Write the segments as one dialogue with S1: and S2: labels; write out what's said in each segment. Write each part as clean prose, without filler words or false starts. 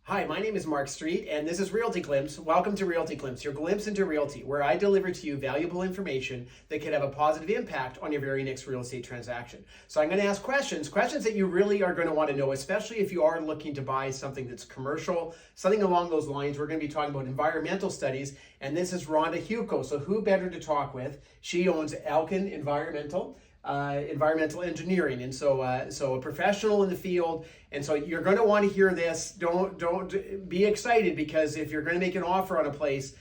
S1: Hi, my name is Mark Street, and this is Realty Glimpse. Welcome to Realty Glimpse, your glimpse into realty, where I deliver to you valuable information that can have a positive impact on your very next real estate transaction. So I'm going to ask questions that you really are going to want to know, especially if you are looking to buy something that's commercial, something along those lines. We're going to be talking about environmental studies, and this is Rhonda Hewko. So who better to talk with? She owns Elkan environmental engineering, and so a professional in the field. And so you're going to want to hear this. Don't be excited, because if you're going to make an offer on a place,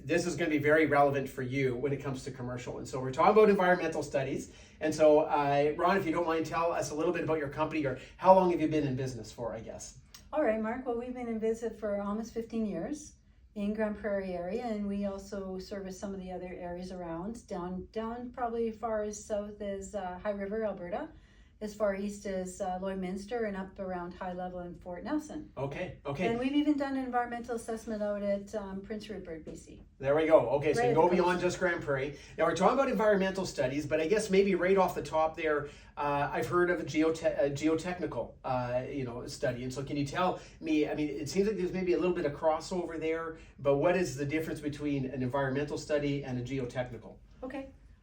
S1: this is going to be very relevant for you when it comes to commercial. And so we're talking about environmental studies. And so Ron, if you don't mind, tell us a little bit about your company, or how long have you been in business for, I guess.
S2: All right, Mark. Well, we've been in business for almost 15 years in Grand Prairie area, and we also service some of the other areas around, down probably far as south as High River, Alberta, as far east as Lloydminster, and up around High Level in Fort Nelson.
S1: Okay.
S2: And we've even done an environmental assessment out at Prince Rupert, BC.
S1: There we go. Okay, so
S2: Right
S1: you go beyond just Grand Prairie. Now we're talking about environmental studies, but I guess maybe right off the top there, I've heard of a geotechnical, study. And so can you tell me, I mean, it seems like there's maybe a little bit of crossover there, but what is the difference between an environmental study and a geotechnical?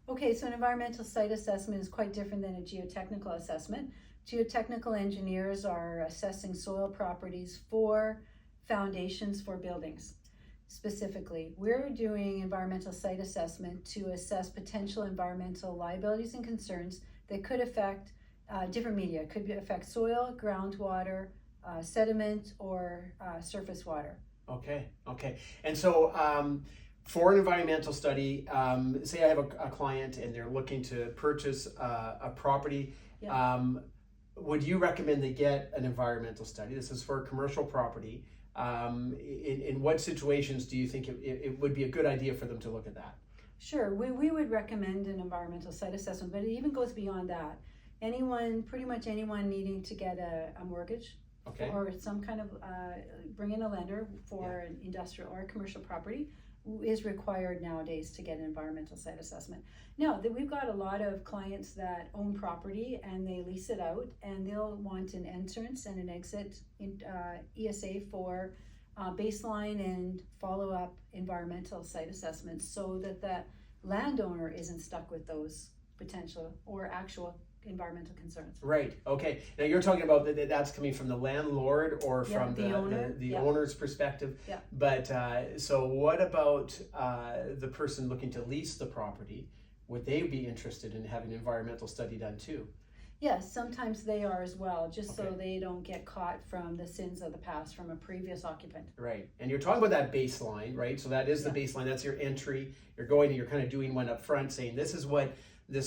S2: Okay, so an environmental site assessment is quite different than a geotechnical assessment. Geotechnical engineers are assessing soil properties for foundations for buildings. Specifically, we're doing environmental site assessment to assess potential environmental liabilities and concerns that could affect different media. It could affect soil, groundwater, sediment, or surface water.
S1: Okay. And so for an environmental study, say I have a client and they're looking to purchase a property,
S2: Yeah.
S1: would you recommend they get an environmental study? This is for a commercial property. In what situations do you think it would be a good idea for them to look at that?
S2: Sure, we would recommend an environmental site assessment, but it even goes beyond that. Pretty much anyone needing to get a mortgage,
S1: Okay.
S2: or some kind of, bring in a lender for an industrial or commercial property, is required nowadays to get an environmental site assessment. Now, we've got a lot of clients that own property and they lease it out, and they'll want an entrance and an exit ESA for baseline and follow-up environmental site assessments, so that the landowner isn't stuck with those potential or actual environmental concerns.
S1: Right. Okay. Now you're talking about that's coming from the landlord or from
S2: the owner.
S1: the owner's perspective.
S2: Yeah.
S1: But so what about the person looking to lease the property? Would they be interested in having an environmental study done too?
S2: Yes, sometimes they are as well, just so
S1: Okay.
S2: they don't get caught from the sins of the past from a previous occupant.
S1: Right. And you're talking about that baseline, right? So that is the baseline. That's your entry. You're going and you're kind of doing one up front, saying this is what the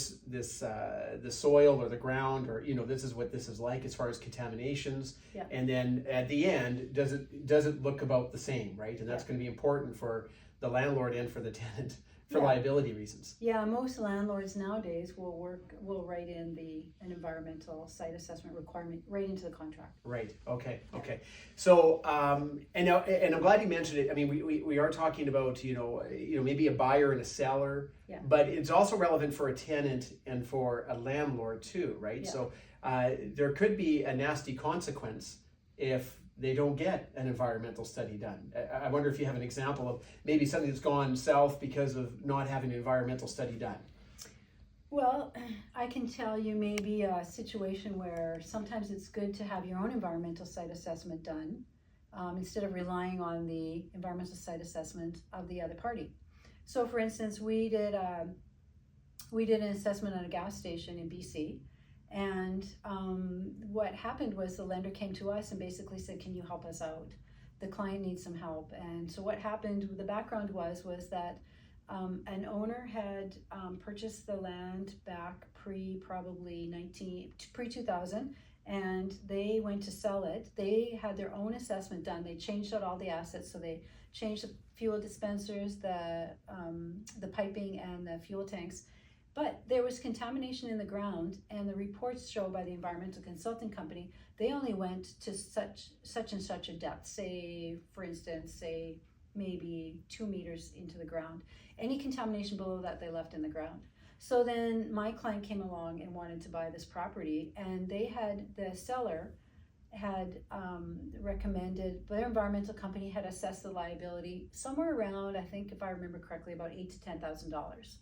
S1: soil or the ground, or this is what this is like as far as contaminations.
S2: Yeah.
S1: And then at the end, does it look about the same, right? And that's going to be important for the landlord and for the tenant for liability reasons.
S2: Yeah, most landlords nowadays will write in an environmental site assessment requirement right into the contract.
S1: Right. Okay. So and I'm glad you mentioned it. I mean, we are talking about maybe a buyer and a seller, but it's also relevant for a tenant and for a landlord too, right?
S2: Yeah.
S1: So there could be a nasty consequence if they don't get an environmental study done. I wonder if you have an example of maybe something that's gone south because of not having an environmental study done.
S2: Well, I can tell you maybe a situation where sometimes it's good to have your own environmental site assessment done, instead of relying on the environmental site assessment of the other party. So for instance, we did an assessment on a gas station in BC. And what happened was the lender came to us and basically said, can you help us out? The client needs some help. And so what happened, the background was that an owner had purchased the land back pre-2000, and they went to sell it. They had their own assessment done. They changed out all the assets. So they changed the fuel dispensers, the piping, and the fuel tanks. But there was contamination in the ground, and the reports show by the environmental consulting company, they only went to such and such a depth, say maybe 2 meters into the ground. Any contamination below that, they left in the ground. So then my client came along and wanted to buy this property, and they had the seller had recommended, their environmental company had assessed the liability somewhere around, I think if I remember correctly, about $8,000 to $10,000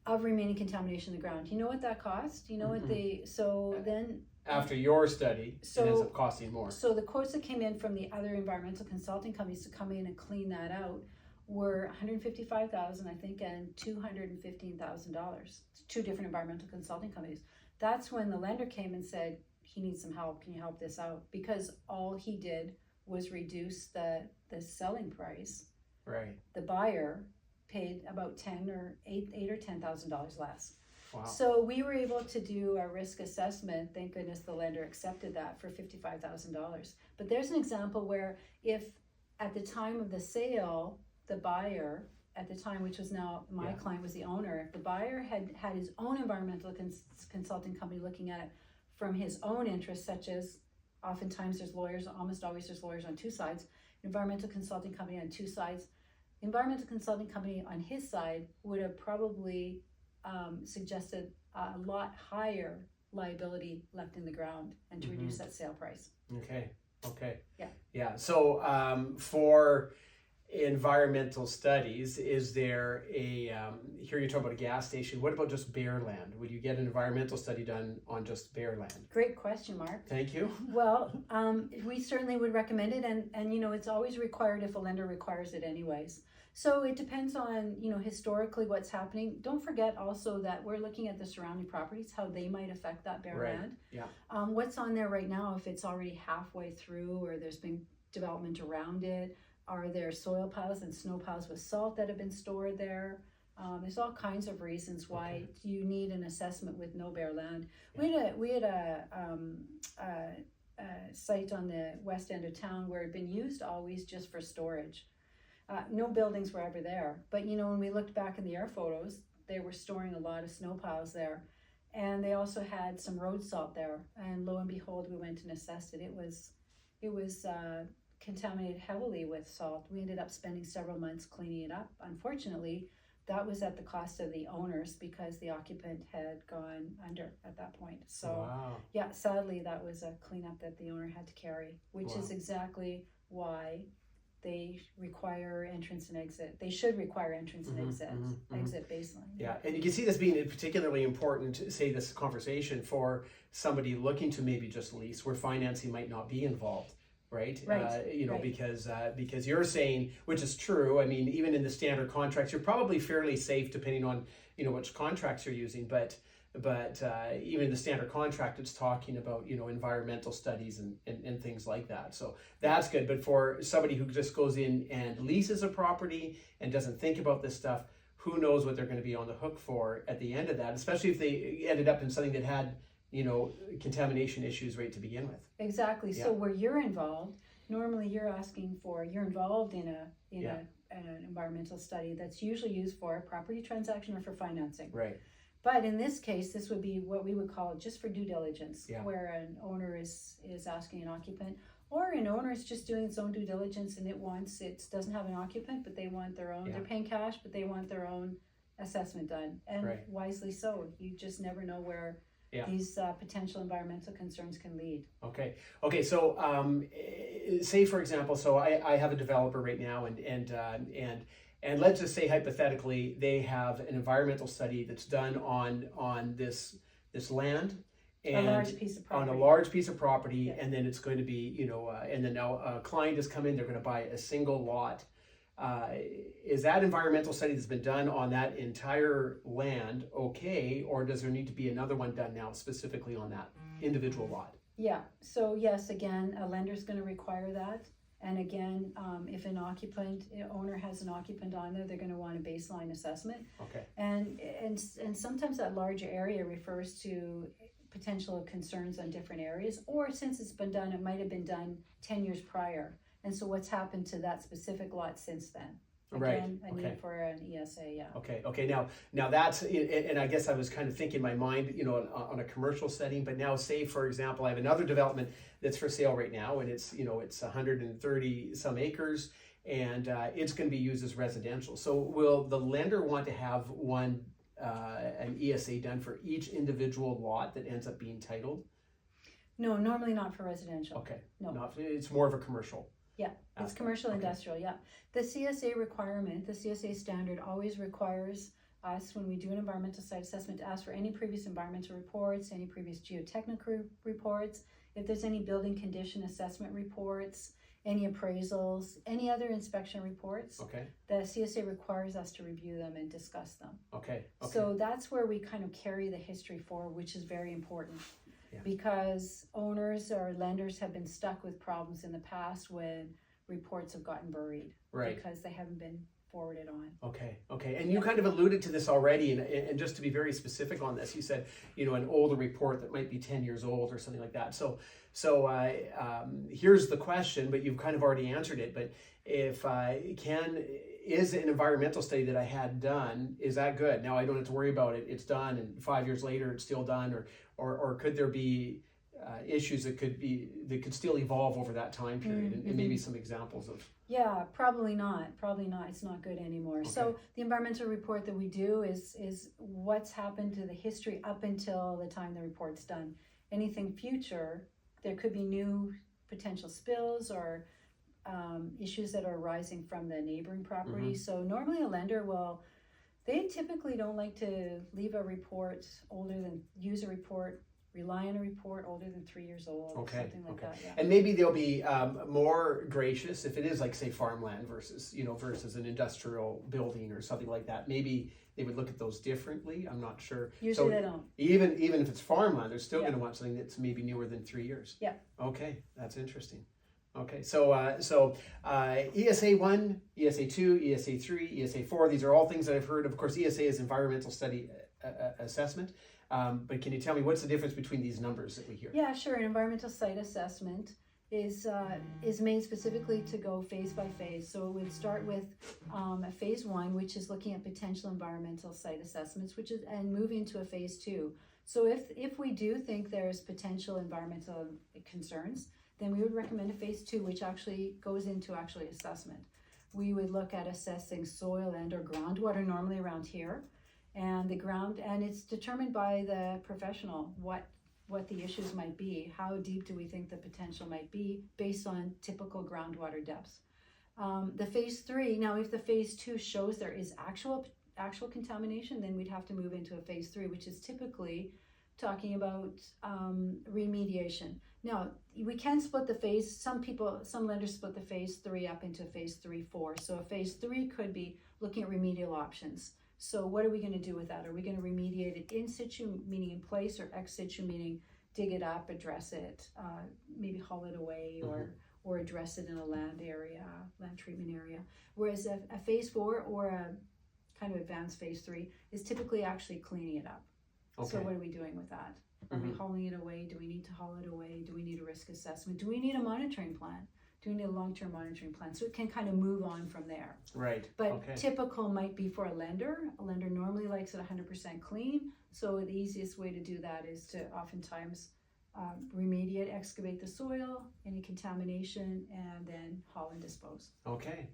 S2: of remaining contamination in the ground. You know what that cost? You know what they, so then
S1: after your study, it ends up costing more.
S2: So the quotes that came in from the other environmental consulting companies to come in and clean that out were $155,000, I think, and $215,000. Two different environmental consulting companies. That's when the lender came and said, he needs some help. Can you help this out? Because all he did was reduce the selling price.
S1: Right.
S2: The buyer paid about $8,000 or $10,000 less.
S1: Wow.
S2: So we were able to do a risk assessment. Thank goodness the lender accepted that for $55,000. But there's an example where if at the time of the sale, the buyer at the time, which was now my client was the owner, if the buyer had his own environmental consulting company looking at it from his own interests, such as oftentimes there's lawyers, almost always there's lawyers on two sides, environmental consulting company on two sides, environmental consulting company on his side would have probably suggested a lot higher liability left in the ground and to reduce that sale price.
S1: Okay.
S2: Yeah.
S1: Yeah. So for environmental studies, is there a here you're talking about a gas station, what about just bare land? Would you get an environmental study done on just bare land?
S2: Great question, Mark.
S1: Thank you.
S2: Well, we certainly would recommend it, and you know, it's always required if a lender requires it anyways. So it depends on, you know, historically what's happening. Don't forget also that we're looking at the surrounding properties, how they might affect that bare land.
S1: Yeah.
S2: What's on there right now, if it's already halfway through or there's been development around it. Are there soil piles and snow piles with salt that have been stored there? There's all kinds of reasons why you need an assessment with no bare land. Yeah. We had a site on the west end of town where it had been used always just for storage. No buildings were ever there, but you know, when we looked back in the air photos, they were storing a lot of snow piles there, and they also had some road salt there. And lo and behold, we went and assessed it. It was contaminated heavily with salt. We ended up spending several months cleaning it up. Unfortunately, that was at the cost of the owners because the occupant had gone under at that point. So yeah, sadly, that was a cleanup that the owner had to carry, which is exactly why they require entrance and exit. They should require entrance and exit baseline.
S1: Yeah, and you can see this being particularly important, say this conversation, for somebody looking to maybe just lease where financing might not be involved. Right. You know, because you're saying, which is true. I mean, even in the standard contracts, you're probably fairly safe depending on, you know, which contracts you're using. But even in the standard contract, it's talking about, you know, environmental studies and things like that. So that's good. But for somebody who just goes in and leases a property and doesn't think about this stuff, who knows what they're going to be on the hook for at the end of that, especially if they ended up in something that had, you know, contamination issues right to begin with.
S2: Exactly. Yeah. So where you're involved, normally you're involved in an environmental study that's usually used for a property transaction or for financing.
S1: Right.
S2: But in this case, this would be what we would call just for due diligence, where an owner is asking an occupant, or an owner is just doing its own due diligence and it doesn't have an occupant, but they want their own, they're paying cash, but they want their own assessment done. And wisely so. You just never know where these potential environmental concerns can lead. Okay.
S1: So say for example, so I have a developer right now, and let's just say hypothetically they have an environmental study that's done on this land, and
S2: a large piece of property.
S1: On a large piece of property, and then it's going to be, you know, and then now a client has come in, they're going to buy a single lot. Is that environmental study that's been done on that entire land okay, or does there need to be another one done now specifically on that individual lot?
S2: Yeah, so yes, again, a lender's going to require that. And again, if an owner has an occupant on there, they're going to want a baseline assessment.
S1: Okay.
S2: And sometimes that larger area refers to potential concerns on different areas, or since it's been done, it might have been done 10 years prior. And so what's happened to that specific lot since then? Again, a need for an ESA,
S1: Okay. Now that's, and I guess I was kind of thinking in my mind, you know, on a commercial setting, but now say, for example, I have another development that's for sale right now, and it's, you know, it's 130 some acres, and it's going to be used as residential. So will the lender want to have an ESA done for each individual lot that ends up being titled?
S2: No, normally not for residential.
S1: Okay.
S2: No.
S1: It's more of a commercial.
S2: Yeah, it's commercial industrial, yeah. The CSA requirement, the CSA standard always requires us, when we do an environmental site assessment, to ask for any previous environmental reports, any previous geotechnical reports, if there's any building condition assessment reports, any appraisals, any other inspection reports.
S1: Okay.
S2: The CSA requires us to review them and discuss them.
S1: Okay.
S2: So that's where we kind of carry the history forward, which is very important.
S1: Yeah.
S2: Because owners or lenders have been stuck with problems in the past when reports have gotten buried.
S1: Right.
S2: Because they haven't been forwarded on.
S1: Okay. And you kind of alluded to this already, and just to be very specific on this, you said, an older report that might be 10 years old or something like that. So here's the question, but you've kind of already answered it. But if is an environmental study that I had done, is that good? Now I don't have to worry about it. It's done, and 5 years later it's still done, or could there be issues that could still evolve over that time period, and maybe some examples of.
S2: Yeah, probably not. It's not good anymore.
S1: Okay.
S2: So the environmental report that we do is what's happened to the history up until the time the report's done. Anything future, there could be new potential spills or issues that are arising from the neighboring property. So normally a lender they typically don't like to leave a report use a report, rely on a report older than 3 years old, or something like that. Yeah.
S1: And maybe they'll be more gracious if it is like, say, farmland versus an industrial building or something like that. Maybe they would look at those differently. I'm not sure.
S2: Usually they don't.
S1: Even if it's farmland, they're still going to want something that's maybe newer than 3 years.
S2: Yeah.
S1: Okay, that's interesting. Okay, so ESA 1, ESA 2, ESA 3, ESA 4, these are all things that I've heard. Of course, ESA is environmental study assessment. But can you tell me what's the difference between these numbers that we hear?
S2: Yeah, sure. An environmental site assessment is made specifically to go phase by phase. So it would start with a phase 1, which is looking at potential environmental site assessments, and move into a phase 2. So if we do think there's potential environmental concerns, then we would recommend a phase 2, which actually goes into assessment. We would look at assessing soil and or groundwater, normally around here. And it's determined by the professional what the issues might be. How deep do we think the potential might be based on typical groundwater depths? The phase 3, now if the phase 2 shows there is actual contamination, then we'd have to move into a phase 3, which is typically talking about remediation. Now we can split the phase. Some lenders split the phase 3 up into phase 3, 4. So a phase 3 could be looking at remedial options. So what are we going to do with that? Are we going to remediate it in situ, meaning in place, or ex situ, meaning dig it up, address it, maybe haul it away, or address it in a land treatment area? Whereas a phase 4 or a kind of advanced phase 3 is typically actually cleaning it up. Okay. So what are we doing with that? Are we hauling it away? Do we need to haul it away? Do we need a risk assessment? Do we need a monitoring plan? Do we need a long-term monitoring plan? So it can kind of move on from there.
S1: Right.
S2: But typical might be for a lender. A lender normally likes it 100% clean. So the easiest way to do that is to oftentimes remediate, excavate the soil, any contamination, and then haul and dispose. Okay.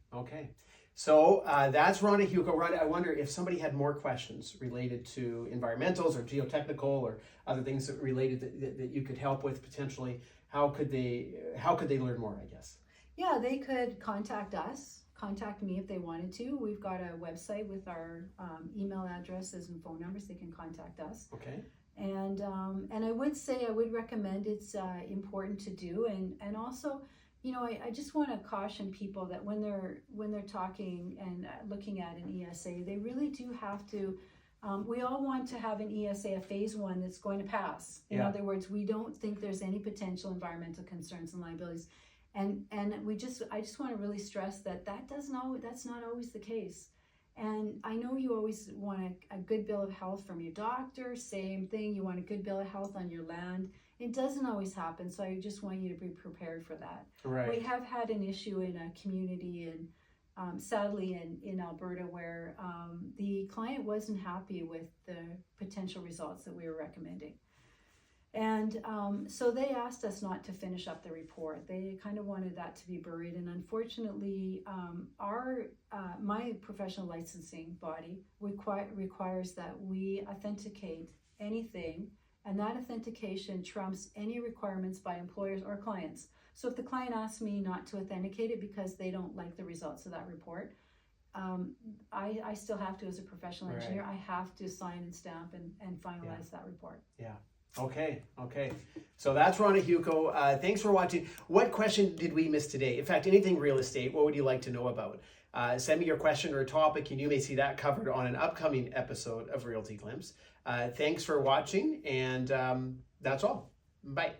S1: So that's Rhonda Hewko. Rhonda, I wonder if somebody had more questions related to environmentals or geotechnical or other things that you could help with potentially. How could they learn more, I guess?
S2: Yeah, they could contact us, contact me if they wanted to. We've got a website with our email addresses and phone numbers. They can contact us. Okay. And I would recommend, it's important to do, and also, I just want to caution people that when they're talking and looking at an ESA, they really do have to. We all want to have an ESA, a phase 1 that's going to pass. In other words, we don't think there's any potential environmental concerns and liabilities, and I just want to really stress that's not always the case. And I know you always want a good bill of health from your doctor. Same thing, you want a good bill of health on your land. It doesn't always happen, so I just want you to be prepared for that. Right. We have had an issue in a community sadly in Alberta where the client wasn't happy with the potential results that we were recommending. And so they asked us not to finish up the report. They kind of wanted that to be buried. And unfortunately, my professional licensing body requires that we authenticate anything and that authentication trumps any requirements by employers or clients. So if the client asks me not to authenticate it because they don't like the results of that report, I still have to, as a professional engineer, I have to sign and stamp and finalize that report.
S1: Yeah. Okay. So that's Rhonda Hewko. Thanks for watching. What question did we miss today? In fact, anything real estate, what would you like to know about? Send me your question or topic, and you may see that covered on an upcoming episode of Realty Glimpse. Thanks for watching, and that's all. Bye.